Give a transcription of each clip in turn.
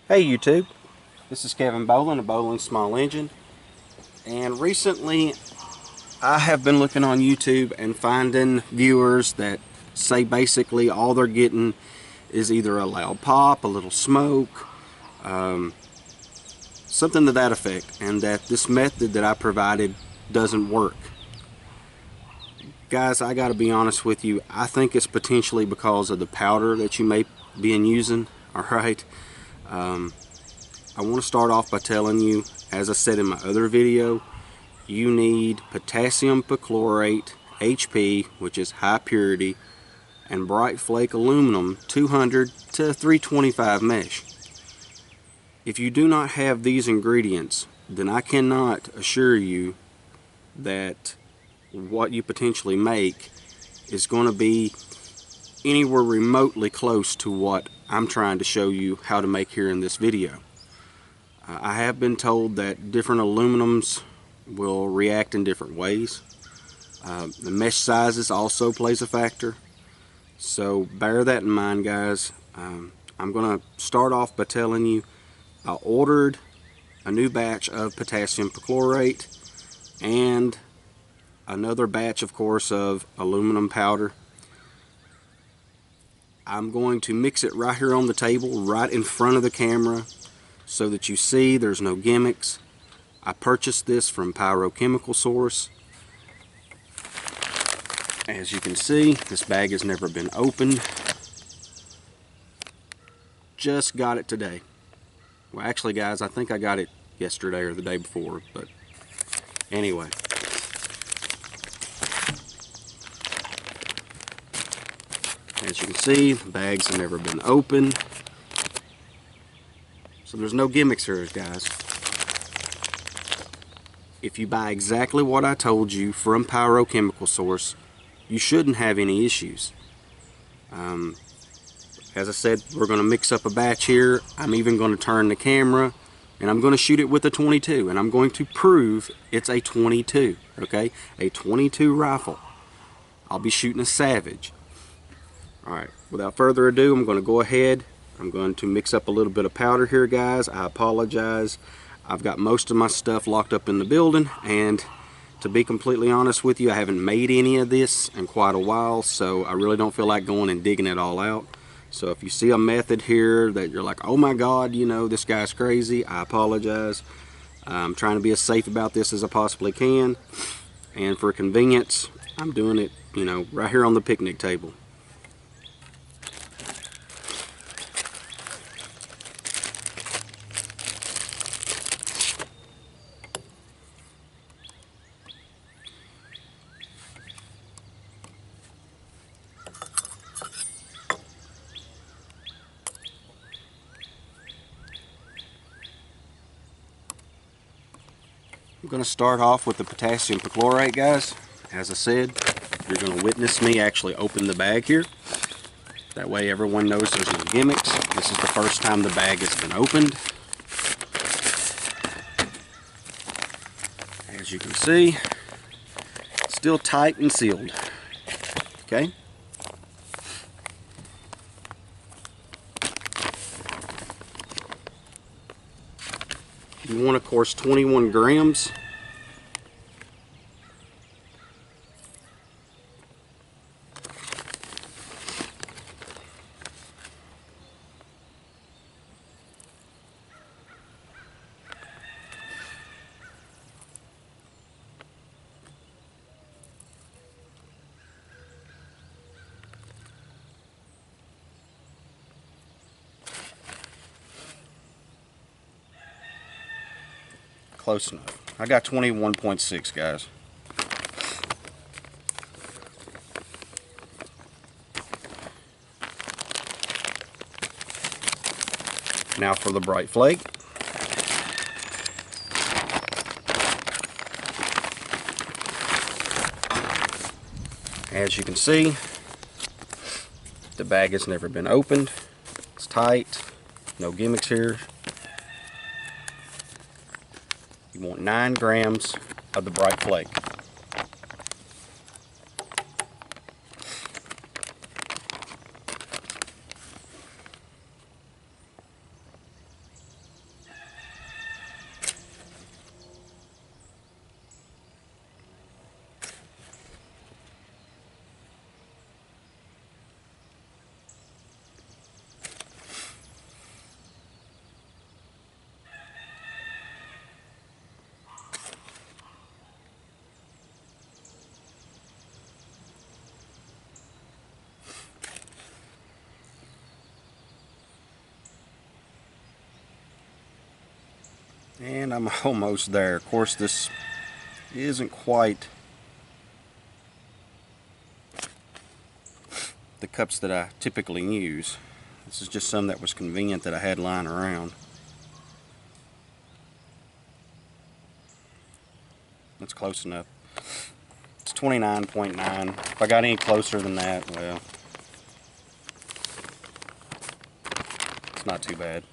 Hey YouTube, this is Kevin Bowling of Bowling Small Engine, and recently I have been looking on YouTube and finding viewers that say basically all they're getting is either a loud pop, a little smoke, something to that effect, and that this method that I provided doesn't work. Guys, I gotta be honest with you, I think it's potentially because of the powder that you may be using. Alright, I want to start off by telling you, as I said in my other video, you need potassium perchlorate HP, which is high purity, and bright flake aluminum 200 to 325 mesh. If you do not have these ingredients, then I cannot assure you that what you potentially make is going to be anywhere remotely close to what I'm trying to show you how to make here in this video. I have been told that different aluminums will react in different ways. The mesh sizes also plays a factor, so bear that in mind, guys. I'm going to start off by telling you I ordered a new batch of potassium perchlorate and another batch, of course, of aluminum powder. I'm going to mix it right here on the table, right in front of the camera, so that you see there's no gimmicks. I purchased this from Pyro chemical source. As you can see, this bag has never been opened. Just got it today. Well, actually, guys, I think I got it yesterday or the day before, but anyway. As you can see, the bags have never been opened. So there's no gimmicks here, guys. If you buy exactly what I told you from Pyro chemical source, you shouldn't have any issues. As I said, we're going to mix up a batch here. I'm even going to turn the camera and I'm going to shoot it with a 22, and I'm going to prove it's a 22, okay? A 22 rifle. I'll be shooting a Savage. Alright, without further ado, I'm going to go ahead. I'm going to mix up a little bit of powder here, guys. I apologize. I've got most of my stuff locked up in the building, and to be completely honest with you, I haven't made any of this in quite a while, so I really don't feel like going and digging it all out. So if you see a method here that you're like, oh my god, you know, this guy's crazy, I apologize. I'm trying to be as safe about this as I possibly can, and for convenience, I'm doing it, you know, right here on the picnic table. I'm going to start off with the potassium perchlorate, guys. As I said, you're going to witness me actually open the bag here. That way everyone knows there's no gimmicks. This is the first time the bag has been opened. As you can see, it's still tight and sealed. Okay? You want, of course, 21 grams. Close enough. I got 21.6, guys. Now for the bright flake. As you can see, the bag has never been opened. It's tight. No gimmicks here. You want 9 grams of the bright flake. And I'm almost there. Of course, this isn't quite the cups that I typically use. This is just some that was convenient that I had lying around. That's close enough. It's 29.9. If I got any closer than that, well, it's not too bad.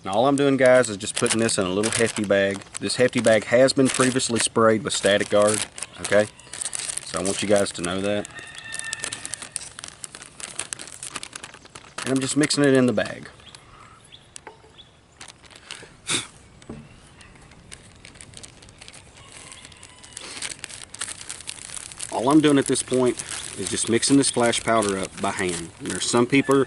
Now all I'm doing, guys, is just putting this in a little hefty bag. This hefty bag has been previously sprayed with static guard, okay? So I want you guys to know that. And I'm just mixing it in the bag. All I'm doing at this point is just mixing the splash powder up by hand. And there's some people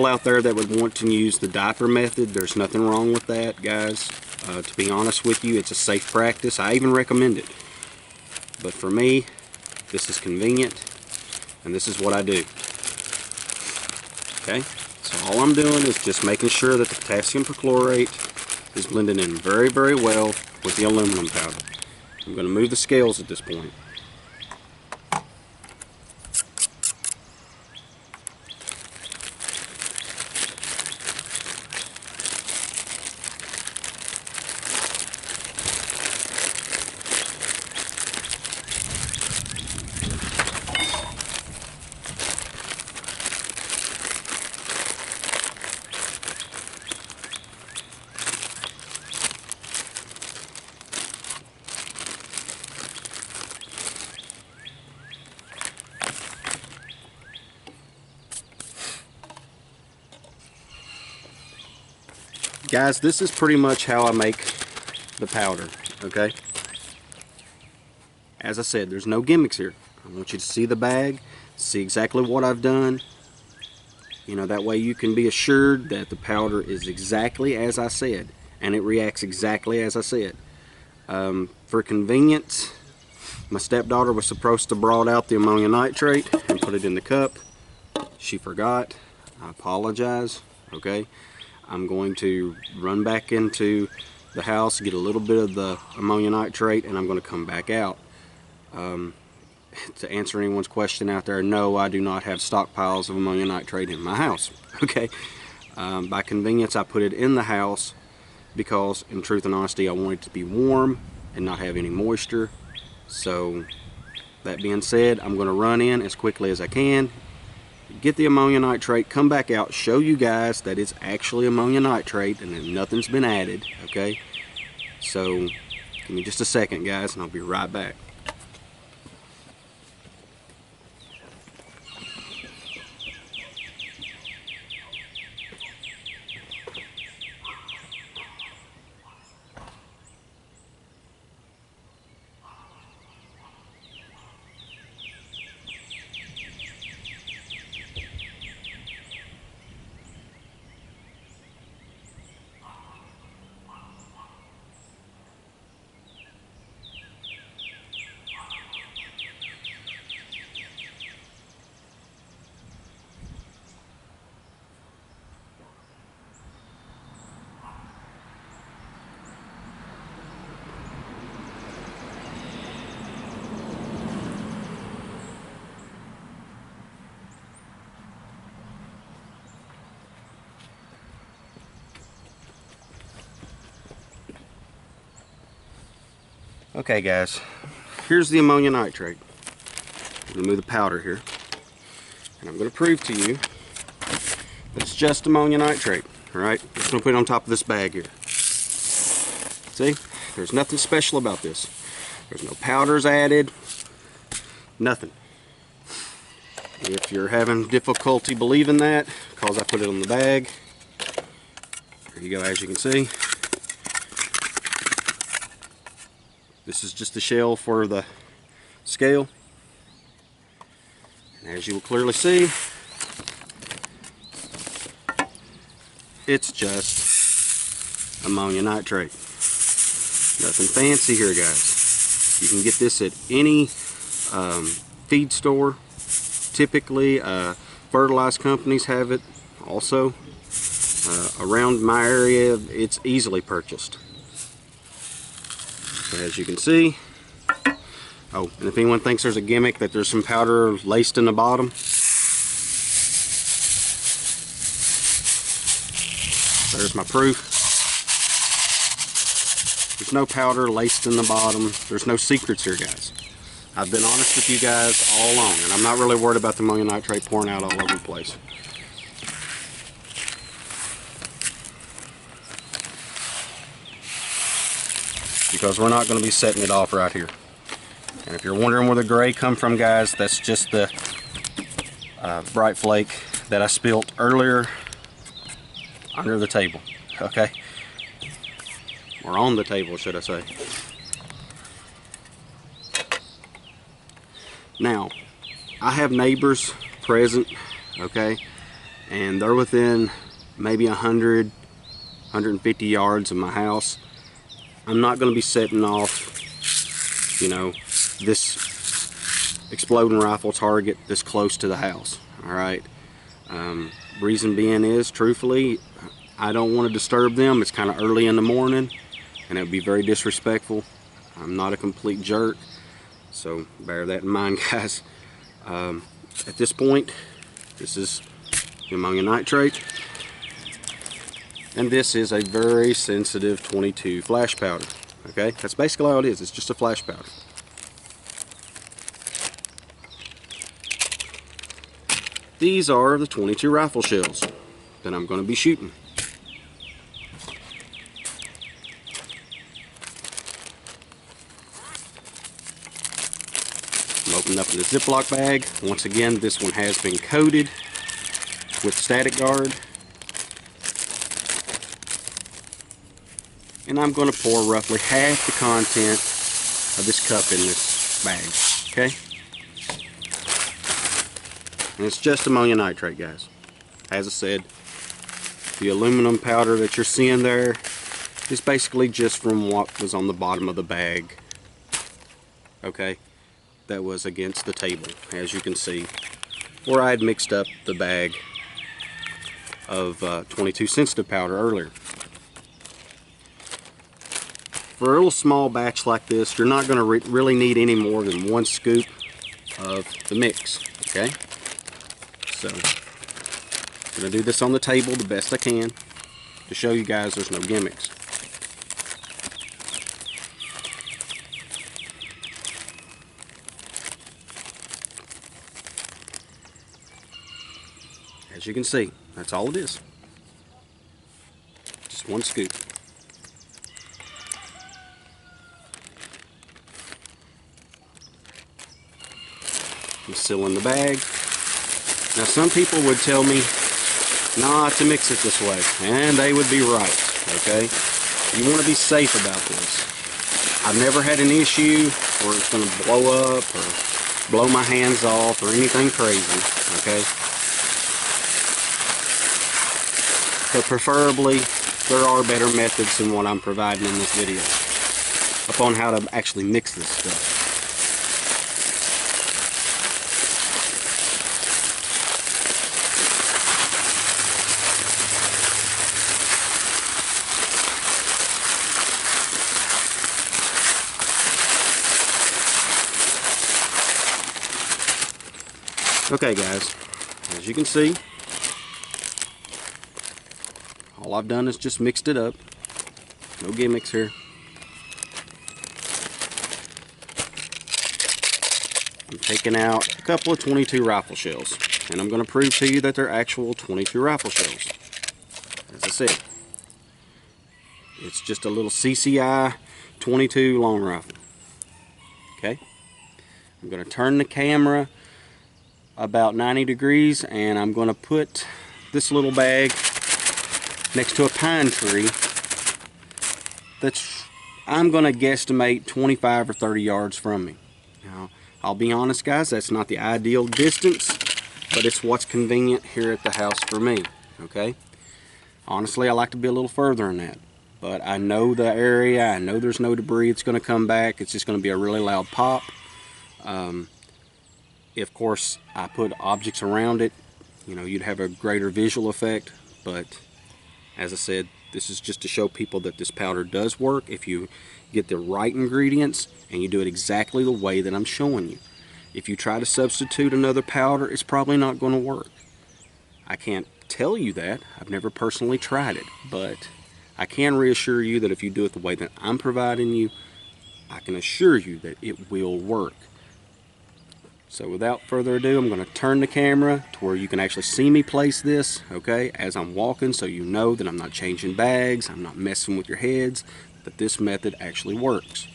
out there that would want to use the diaper method. There's nothing wrong with that, guys. To be honest with you, it's a safe practice. I even recommend it. But for me, this is convenient, and this is what I do. Okay, so all I'm doing is just making sure that the potassium perchlorate is blended in very, very well with the aluminum powder. I'm going to move the scales at this point. Guys, this is pretty much how I make the powder, okay? As I said, there's no gimmicks here. I want you to see the bag, see exactly what I've done. You know, that way you can be assured that the powder is exactly as I said, and it reacts exactly as I said. For convenience, my stepdaughter was supposed to brought out the ammonia nitrate and put it in the cup. She forgot. I apologize, okay? I'm going to run back into the house, get a little bit of the ammonia nitrate, and I'm going to come back out. To answer anyone's question out there, no, I do not have stockpiles of ammonia nitrate in my house. Okay, by convenience, I put it in the house because, in truth and honesty, I want it to be warm and not have any moisture. So, that being said, I'm going to run in as quickly as I can, get the ammonia nitrate, come back out, show you guys that it's actually ammonia nitrate and that nothing's been added, okay? So, give me just a second, guys, and I'll be right back. Okay, guys, here's the ammonia nitrate. I'm going to move the powder here, and I'm going to prove to you that it's just ammonia nitrate. Alright, I'm just going to put it on top of this bag here. See, there's nothing special about this. There's no powders added, nothing. If you're having difficulty believing that, because I put it on the bag, there you go, as you can see. This is just the shell for the scale. And as you will clearly see, it's just ammonia nitrate. Nothing fancy here, guys. You can get this at any feed store. Typically, fertilized companies have it also. Around my area, it's easily purchased. So as you can see, oh, and if anyone thinks there's a gimmick that there's some powder laced in the bottom, there's my proof. There's no powder laced in the bottom. There's no secrets here, guys. I've been honest with you guys all along, and I'm not really worried about the ammonium nitrate pouring out all over the place. Because we're not going to be setting it off right here. And if you're wondering where the gray come from, guys, that's just the bright flake that I spilt earlier under the table. Okay, or on the table, should I say. Now, I have neighbors present, okay, and they're within maybe 100, 150 yards of my house. I'm not going to be setting off, you know, this exploding rifle target this close to the house. All right. Reason being is, truthfully, I don't want to disturb them. It's kind of early in the morning, and it would be very disrespectful. I'm not a complete jerk, so bear that in mind, guys. At this point, this is the ammonium nitrate. And this is a very sensitive 22 flash powder. Okay, that's basically all it is. It's just a flash powder. These are the 22 rifle shells that I'm going to be shooting. I'm opening up the Ziploc bag. Once again, this one has been coated with static guard. And I'm going to pour roughly half the content of this cup in this bag, okay? And it's just ammonium nitrate, guys. As I said, the aluminum powder that you're seeing there is basically just from what was on the bottom of the bag, okay? That was against the table, as you can see, where I had mixed up the bag of 22 sensitive powder earlier. For a little small batch like this, you're not going to really need any more than 1 scoop of the mix, okay? So, I'm going to do this on the table the best I can to show you guys there's no gimmicks. As you can see, that's all it is. Just 1 scoop. I'm sealing the bag. Now, some people would tell me not to mix it this way, and they would be right, okay? You want to be safe about this. I've never had an issue where it's going to blow up or blow my hands off or anything crazy, okay? But preferably, there are better methods than what I'm providing in this video upon how to actually mix this stuff. Okay, guys, as you can see, all I've done is just mixed it up. No gimmicks here. I'm taking out a couple of 22 rifle shells, and I'm going to prove to you that they're actual 22 rifle shells. As I said, it's just a little CCI 22 long rifle. Okay, I'm going to turn the camera about 90 degrees, and I'm going to put this little bag next to a pine tree that's, I'm going to guesstimate 25 or 30 yards from me. Now, I'll be honest, guys, that's not the ideal distance, but it's what's convenient here at the house for me, okay? Honestly, I like to be a little further than that, but I know the area, I know there's no debris that's going to come back. It's just going to be a really loud pop. Of course, I put objects around it, you know, you'd have a greater visual effect, but As I said, this is just to show people that this powder does work if you get the right ingredients and you do it exactly the way that I'm showing you. If you try to substitute another powder, it's probably not going to work. I can't tell you that. I've never personally tried it, but I can reassure you that if you do it the way that I'm providing you, I can assure you that it will work. So without further ado, I'm going to turn the camera to where you can actually see me place this, okay, as I'm walking, so you know that I'm not changing bags, I'm not messing with your heads, that this method actually works.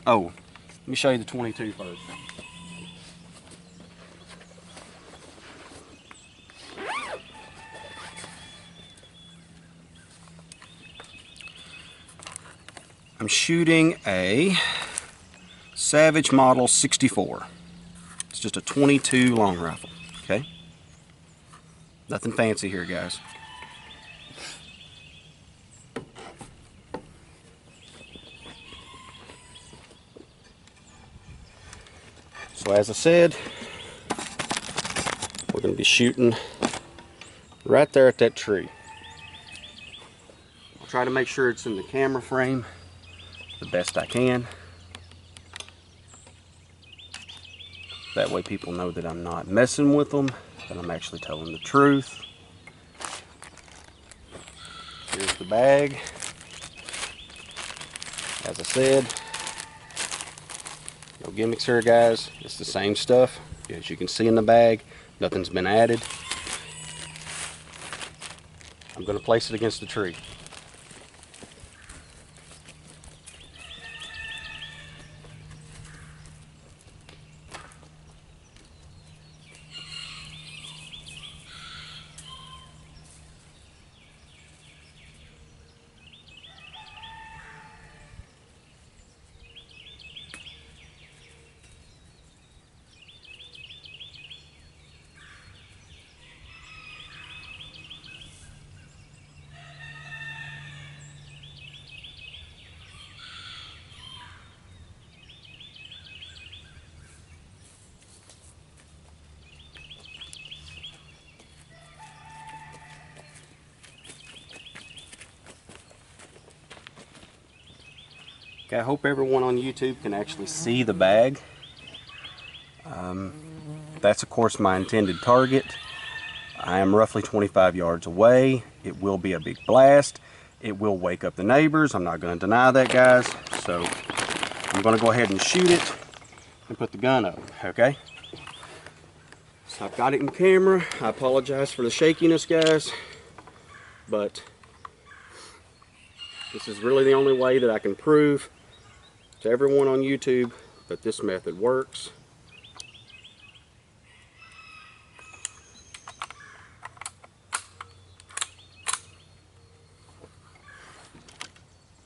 Oh, let me show you the 22 first. I'm shooting a Savage Model 64. It's just a 22 long rifle, okay? Nothing fancy here, guys. So as I said, we're going to be shooting right there at that tree. I'll try to make sure it's in the camera frame the best I can. That way people know that I'm not messing with them, that I'm actually telling the truth. Here's the bag. As I said, no gimmicks here, guys. It's the same stuff. As you can see in the bag, nothing's been added. I'm going to place it against the tree. Okay, I hope everyone on YouTube can actually see the bag. That's of course my intended target. I am roughly 25 yards away. It will be a big blast. It will wake up the neighbors. I'm not going to deny that, guys. So I'm going to go ahead and shoot it and put the gun up, okay? So I've got it in camera. I apologize for the shakiness, guys, but this is really the only way that I can prove to everyone on YouTube that this method works.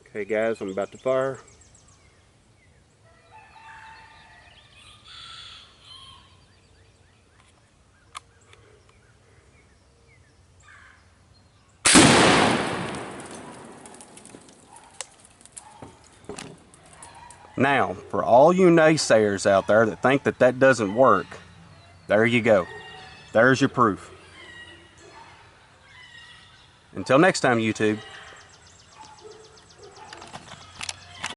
Okay guys, I'm about to fire. Now, for all you naysayers out there that think that that doesn't work, there you go. There's your proof. Until next time, YouTube.